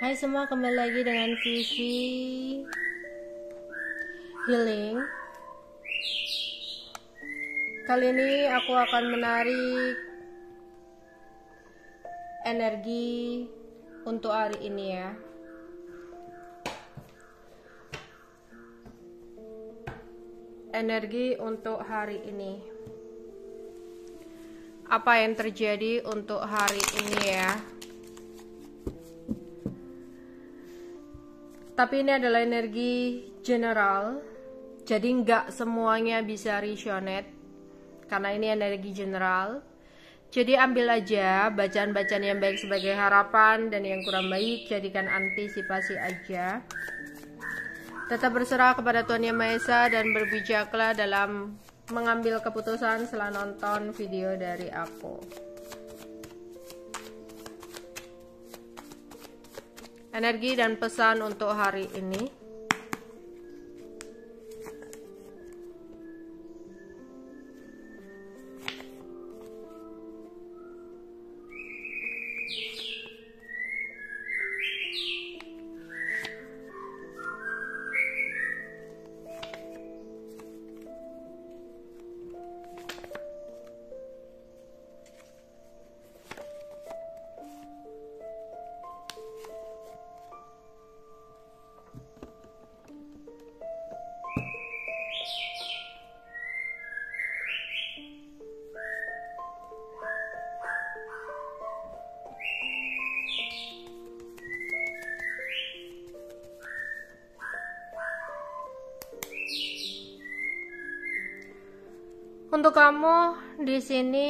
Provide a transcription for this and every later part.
Hai semua, kembali lagi dengan Vivi Healing. Kali ini aku akan menarik energi untuk hari ini ya. Energi untuk hari ini. Apa yang terjadi untuk hari ini ya? Tapi ini adalah energi general, jadi nggak semuanya bisa resonate karena ini energi general. Jadi ambil aja bacaan-bacaan yang baik sebagai harapan dan yang kurang baik jadikan antisipasi aja. Tetap berserah kepada Tuhan Yang Maha Esa dan berbijaklah dalam mengambil keputusan setelah nonton video dari aku. Energi dan pesan untuk hari ini. Untuk kamu di sini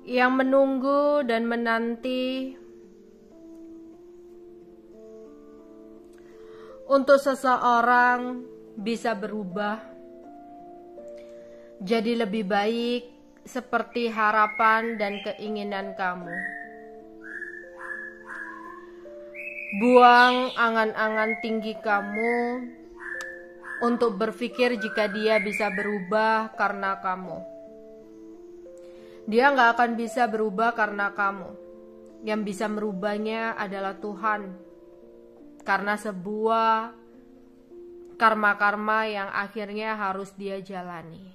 yang menunggu dan menanti untuk seseorang bisa berubah jadi lebih baik seperti harapan dan keinginan kamu. Buang angan-angan tinggi kamu untuk berpikir jika dia bisa berubah karena kamu. Dia nggak akan bisa berubah karena kamu. Yang bisa merubahnya adalah Tuhan. Karena sebuah karma-karma yang akhirnya harus dia jalani.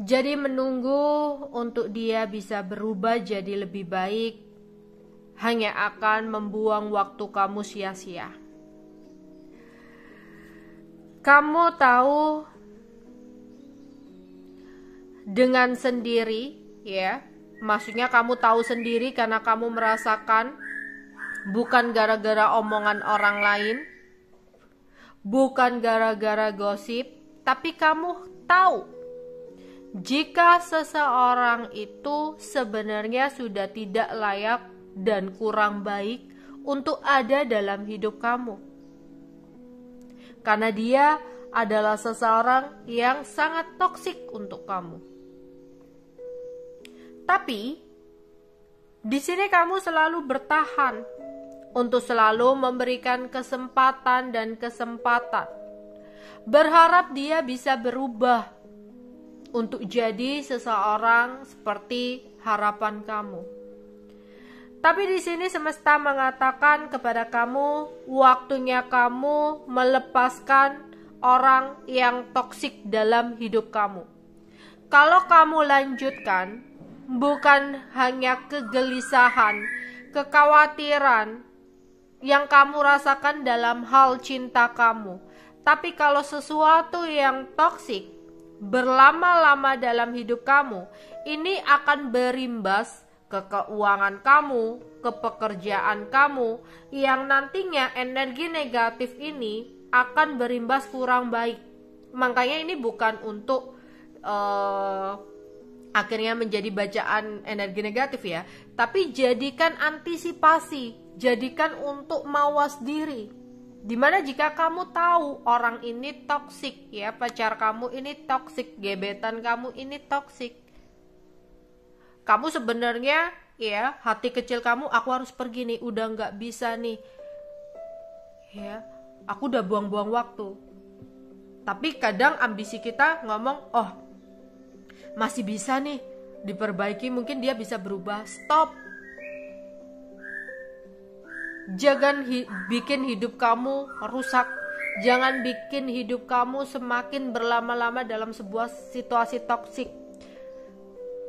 Jadi menunggu untuk dia bisa berubah jadi lebih baik hanya akan membuang waktu kamu sia-sia. Kamu tahu dengan sendiri ya, maksudnya kamu tahu sendiri karena kamu merasakan, bukan gara-gara omongan orang lain, bukan gara-gara gosip, tapi kamu tahu jika seseorang itu sebenarnya sudah tidak layak dan kurang baik untuk ada dalam hidup kamu. Karena dia adalah seseorang yang sangat toksik untuk kamu. Tapi di sini kamu selalu bertahan untuk selalu memberikan kesempatan dan kesempatan. Berharap dia bisa berubah untuk jadi seseorang seperti harapan kamu. Tapi di sini semesta mengatakan kepada kamu, waktunya kamu melepaskan orang yang toksik dalam hidup kamu. Kalau kamu lanjutkan, bukan hanya kegelisahan, kekhawatiran yang kamu rasakan dalam hal cinta kamu. Tapi kalau sesuatu yang toksik berlama-lama dalam hidup kamu, ini akan berimbas ke keuangan kamu, ke pekerjaan kamu, yang nantinya energi negatif ini akan berimbas kurang baik. Makanya ini bukan untuk akhirnya menjadi bacaan energi negatif ya, tapi jadikan antisipasi, jadikan untuk mawas diri. Dimana jika kamu tahu orang ini toksik ya, pacar kamu ini toksik, gebetan kamu ini toksik, kamu sebenarnya ya, hati kecil kamu, aku harus pergi nih, udah nggak bisa nih ya, aku udah buang-buang waktu. Tapi kadang ambisi kita ngomong, oh masih bisa nih diperbaiki, mungkin dia bisa berubah. Stop. Jangan bikin hidup kamu rusak. Jangan bikin hidup kamu semakin berlama-lama dalam sebuah situasi toksik.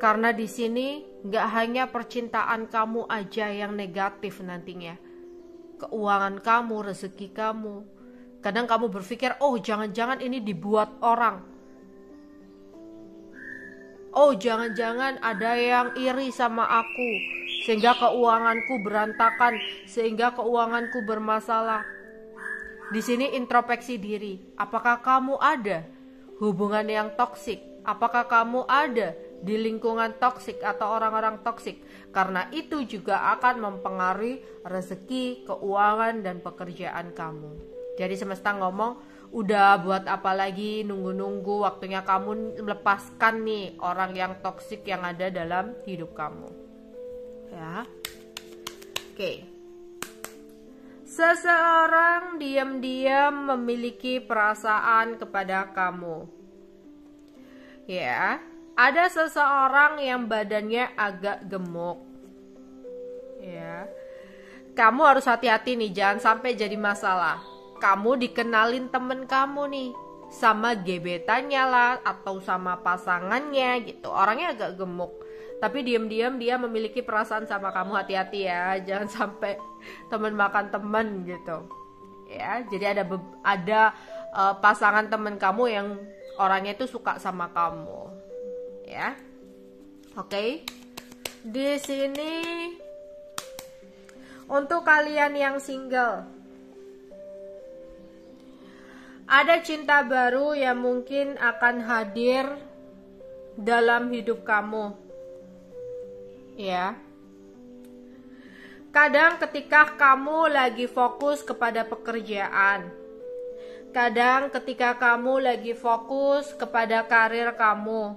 Karena di sini gak hanya percintaan kamu aja yang negatif nantinya. Keuangan kamu, rezeki kamu. Kadang kamu berpikir, oh jangan-jangan ini dibuat orang. Oh jangan-jangan ada yang iri sama aku. Sehingga keuanganku berantakan. Sehingga keuanganku bermasalah. Di sini introspeksi diri. Apakah kamu ada hubungan yang toksik? Apakah kamu ada di lingkungan toksik atau orang-orang toksik? Karena itu juga akan mempengaruhi rezeki, keuangan, dan pekerjaan kamu. Jadi semesta ngomong, udah buat apa lagi nunggu-nunggu, waktunya kamu melepaskan nih orang yang toksik yang ada dalam hidup kamu. Ya. Oke. Seseorang diam-diam memiliki perasaan kepada kamu. Ya, ada seseorang yang badannya agak gemuk. Ya. Kamu harus hati-hati nih, jangan sampai jadi masalah. Kamu dikenalin temen kamu nih sama gebetannya lah atau sama pasangannya gitu. Orangnya agak gemuk. Tapi diam-diam dia memiliki perasaan sama kamu, hati-hati ya, jangan sampai teman makan teman gitu. Ya, jadi ada pasangan teman kamu yang orangnya itu suka sama kamu. Ya. Oke. Di sini untuk kalian yang single, ada cinta baru yang mungkin akan hadir dalam hidup kamu. Ya. Kadang ketika kamu lagi fokus kepada pekerjaan, kadang ketika kamu lagi fokus kepada karir kamu,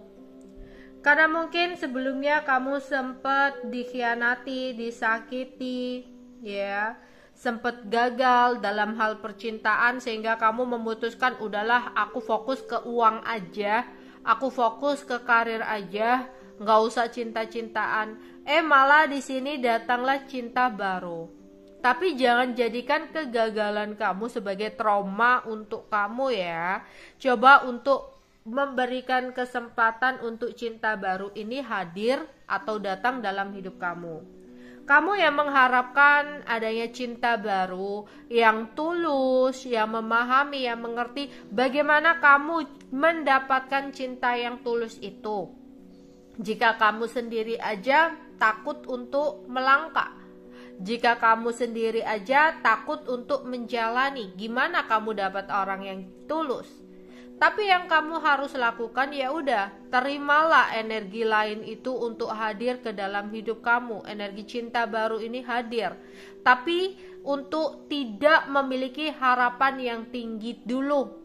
karena mungkin sebelumnya kamu sempat dikhianati, disakiti, ya, sempat gagal dalam hal percintaan sehingga kamu memutuskan udahlah aku fokus ke uang aja, aku fokus ke karir aja, nggak usah cinta-cintaan. Malah di sini datanglah cinta baru. Tapi jangan jadikan kegagalan kamu sebagai trauma untuk kamu ya. Coba untuk memberikan kesempatan untuk cinta baru ini hadir atau datang dalam hidup kamu. Kamu yang mengharapkan adanya cinta baru yang tulus, yang memahami, yang mengerti bagaimana kamu mendapatkan cinta yang tulus itu. Jika kamu sendiri aja takut untuk melangkah, jika kamu sendiri aja takut untuk menjalani, gimana kamu dapat orang yang tulus? Tapi yang kamu harus lakukan ya udah, terimalah energi lain itu untuk hadir ke dalam hidup kamu. Energi cinta baru ini hadir. Tapi untuk tidak memiliki harapan yang tinggi dulu.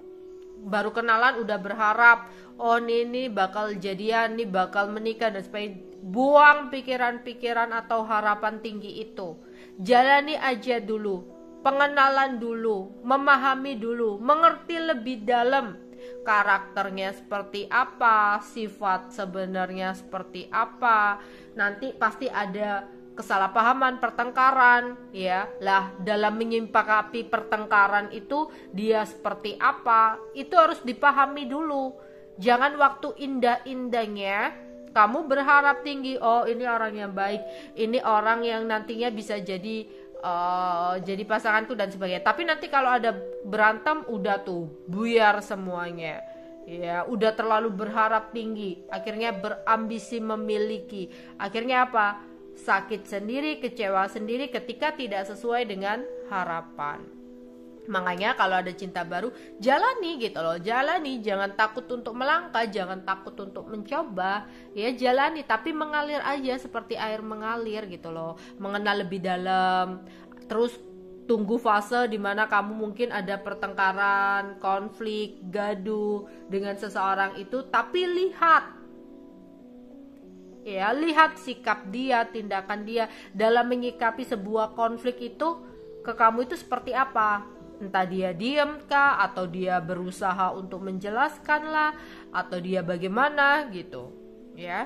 Baru kenalan udah berharap, oh ini bakal jadian, ini bakal menikah dan sebagainya. Buang pikiran-pikiran atau harapan tinggi itu. Jalani aja dulu, pengenalan dulu, memahami dulu, mengerti lebih dalam karakternya seperti apa, sifat sebenarnya seperti apa. Nanti pasti ada kesalahpahaman, pertengkaran, ya lah. Dalam menyikapi pertengkaran itu dia seperti apa, itu harus dipahami dulu. Jangan waktu indah-indahnya kamu berharap tinggi, oh ini orang yang baik, ini orang yang nantinya bisa jadi pasanganku dan sebagainya. Tapi nanti kalau ada berantem udah tuh buyar semuanya. Ya, udah terlalu berharap tinggi, akhirnya berambisi memiliki. Akhirnya apa? Sakit sendiri, kecewa sendiri ketika tidak sesuai dengan harapan. Makanya kalau ada cinta baru, jalani gitu loh, jalani, jangan takut untuk melangkah, jangan takut untuk mencoba, ya jalani, tapi mengalir aja seperti air mengalir gitu loh, mengenal lebih dalam, terus tunggu fase dimana kamu mungkin ada pertengkaran, konflik, gaduh dengan seseorang itu, tapi lihat sikap dia, tindakan dia dalam menyikapi sebuah konflik itu ke kamu itu seperti apa. Entah dia diam kah, atau dia berusaha untuk menjelaskan lah, atau dia bagaimana gitu, ya.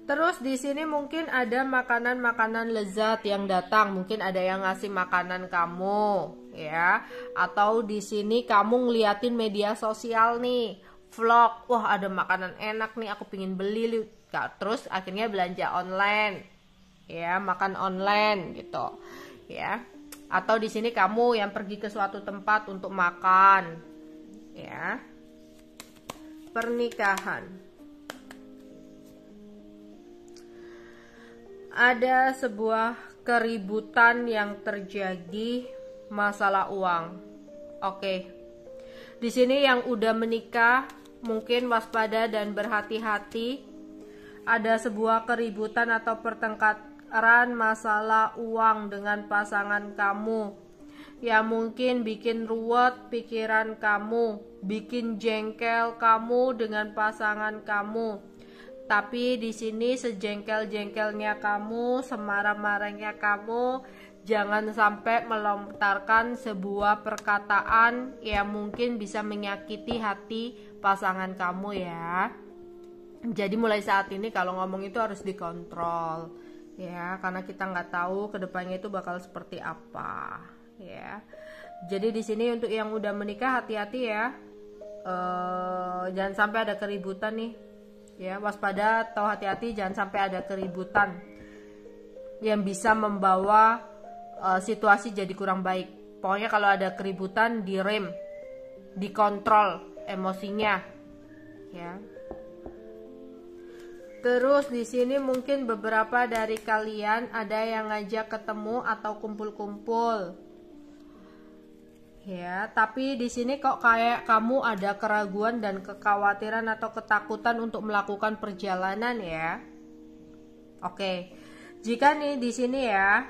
Terus di sini mungkin ada makanan-makanan lezat yang datang, mungkin ada yang ngasih makanan kamu, ya. Atau di sini kamu ngeliatin media sosial nih, vlog, wah ada makanan enak nih, aku pingin beli, terus akhirnya belanja online, ya, makan online gitu, ya. Atau di sini kamu yang pergi ke suatu tempat untuk makan, ya. Pernikahan. Ada sebuah keributan yang terjadi masalah uang. Oke. Di sini yang udah menikah mungkin waspada dan berhati-hati. Ada sebuah keributan atau pertengkaran masalah uang dengan pasangan kamu yang mungkin bikin ruwet pikiran kamu, bikin jengkel kamu dengan pasangan kamu. Tapi di sini sejengkel-jengkelnya kamu, semarah-marahnya kamu, jangan sampai melontarkan sebuah perkataan yang mungkin bisa menyakiti hati pasangan kamu, ya. Jadi mulai saat ini kalau ngomong itu harus dikontrol, ya, karena kita nggak tahu kedepannya itu bakal seperti apa, ya. Jadi di sini untuk yang udah menikah hati-hati ya, jangan sampai ada keributan nih. Ya, waspada atau hati-hati jangan sampai ada keributan yang bisa membawa situasi jadi kurang baik. Pokoknya kalau ada keributan direm, dikontrol emosinya, ya. Terus di sini mungkin beberapa dari kalian ada yang ngajak ketemu atau kumpul-kumpul. Ya, tapi di sini kok kayak kamu ada keraguan dan kekhawatiran atau ketakutan untuk melakukan perjalanan, ya. Oke. Jika nih di sini ya,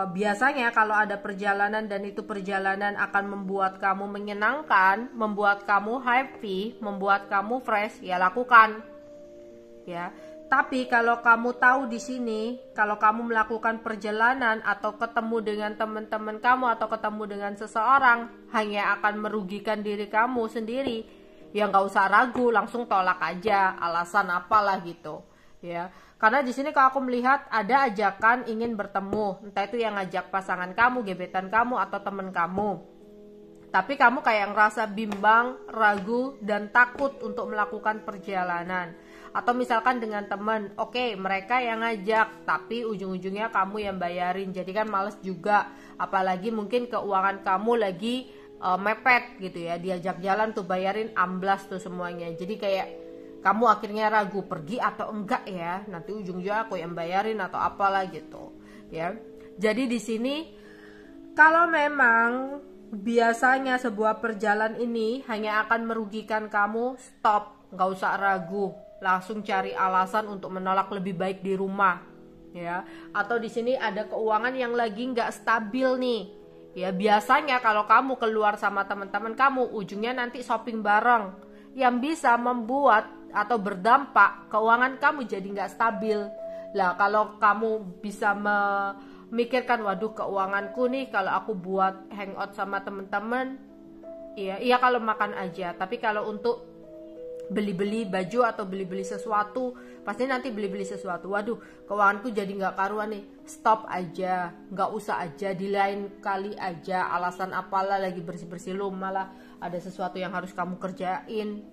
biasanya kalau ada perjalanan dan itu perjalanan akan membuat kamu menyenangkan, membuat kamu happy, membuat kamu fresh, ya lakukan. Ya. Tapi kalau kamu tahu di sini, kalau kamu melakukan perjalanan atau ketemu dengan teman-teman kamu atau ketemu dengan seseorang hanya akan merugikan diri kamu sendiri, ya nggak usah ragu, langsung tolak aja, alasan apalah gitu, ya. Karena di sini kalau aku melihat ada ajakan ingin bertemu, entah itu yang ngajak pasangan kamu, gebetan kamu atau teman kamu. Tapi kamu kayak ngerasa bimbang, ragu dan takut untuk melakukan perjalanan. Atau misalkan dengan teman, oke, mereka yang ngajak tapi ujung-ujungnya kamu yang bayarin, jadi kan males juga. Apalagi mungkin keuangan kamu lagi mepet gitu ya, diajak jalan tuh bayarin amblas tuh semuanya, jadi kayak kamu akhirnya ragu pergi atau enggak ya, nanti ujung-ujungnya aku yang bayarin atau apalah gitu ya. Jadi di sini kalau memang biasanya sebuah perjalanan ini hanya akan merugikan kamu, stop, nggak usah ragu, langsung cari alasan untuk menolak, lebih baik di rumah, ya. Atau di sini ada keuangan yang lagi nggak stabil nih, ya. Biasanya kalau kamu keluar sama teman-teman kamu, ujungnya nanti shopping bareng, yang bisa membuat atau berdampak keuangan kamu jadi nggak stabil. Lah kalau kamu bisa memikirkan, waduh keuanganku nih kalau aku buat hangout sama teman-teman, iya kalau makan aja, tapi kalau untuk beli-beli baju atau beli-beli sesuatu, pasti nanti beli-beli sesuatu, waduh keuanganku jadi nggak karuan nih, stop aja, nggak usah aja, di lain kali aja, alasan apalah lagi bersih-bersih lu malah ada sesuatu yang harus kamu kerjain,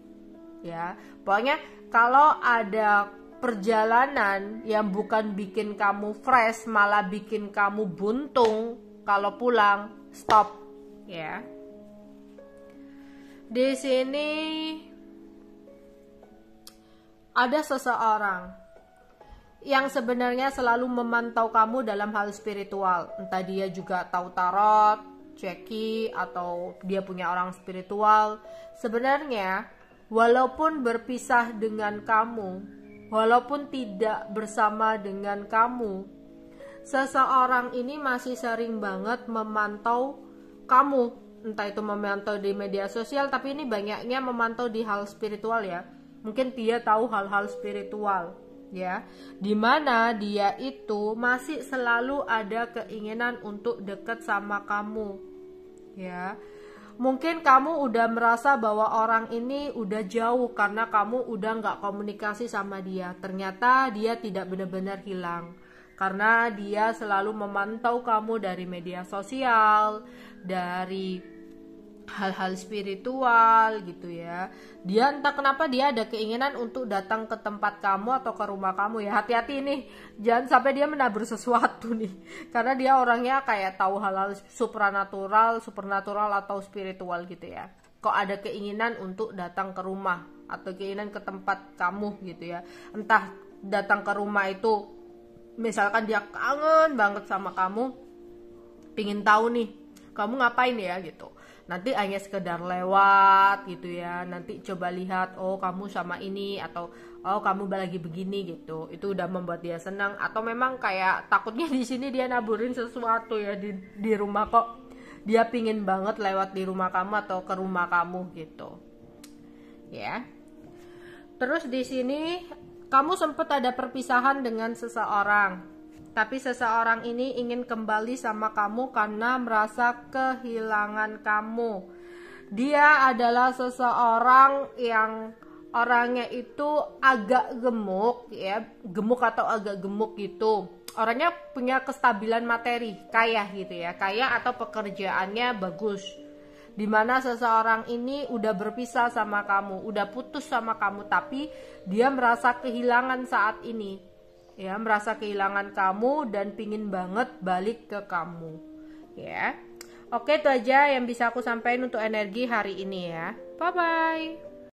ya. Pokoknya kalau ada perjalanan yang bukan bikin kamu fresh, malah bikin kamu buntung kalau pulang, stop, ya. Di sini ada seseorang yang sebenarnya selalu memantau kamu dalam hal spiritual. Entah dia juga tahu tarot, ceki, atau dia punya orang spiritual. Sebenarnya, walaupun berpisah dengan kamu, walaupun tidak bersama dengan kamu, seseorang ini masih sering banget memantau kamu. Entah itu memantau di media sosial, tapi ini banyaknya memantau di hal spiritual, ya. Mungkin dia tahu hal-hal spiritual, ya, dimana dia itu masih selalu ada keinginan untuk dekat sama kamu, ya. Mungkin kamu udah merasa bahwa orang ini udah jauh karena kamu udah nggak komunikasi sama dia. Ternyata dia tidak benar-benar hilang. Karena dia selalu memantau kamu dari media sosial, dari hal-hal spiritual gitu ya. Dia entah kenapa dia ada keinginan untuk datang ke tempat kamu atau ke rumah kamu ya. Hati-hati nih, jangan sampai dia menabur sesuatu nih. Karena dia orangnya kayak tahu hal-hal supernatural atau spiritual gitu ya. Kok ada keinginan untuk datang ke rumah atau keinginan ke tempat kamu gitu ya. Entah datang ke rumah itu misalkan dia kangen banget sama kamu, pingin tahu nih kamu ngapain ya gitu. Nanti hanya sekedar lewat gitu ya, nanti coba lihat, oh kamu sama ini, atau oh kamu lagi begini gitu. Itu udah membuat dia senang. Atau memang kayak takutnya di sini dia naburin sesuatu ya di rumah, kok dia pingin banget lewat di rumah kamu atau ke rumah kamu gitu ya. Terus di sini kamu sempat ada perpisahan dengan seseorang, tapi seseorang ini ingin kembali sama kamu karena merasa kehilangan kamu. Dia adalah seseorang yang orangnya itu agak gemuk ya, gemuk atau agak gemuk gitu. Orangnya punya kestabilan materi, kaya gitu ya, kaya atau pekerjaannya bagus. Dimana seseorang ini udah berpisah sama kamu, udah putus sama kamu, tapi dia merasa kehilangan saat ini. Ya, merasa kehilangan kamu dan pingin banget balik ke kamu ya. Oke, itu aja yang bisa aku sampaikan untuk energi hari ini ya. Bye bye.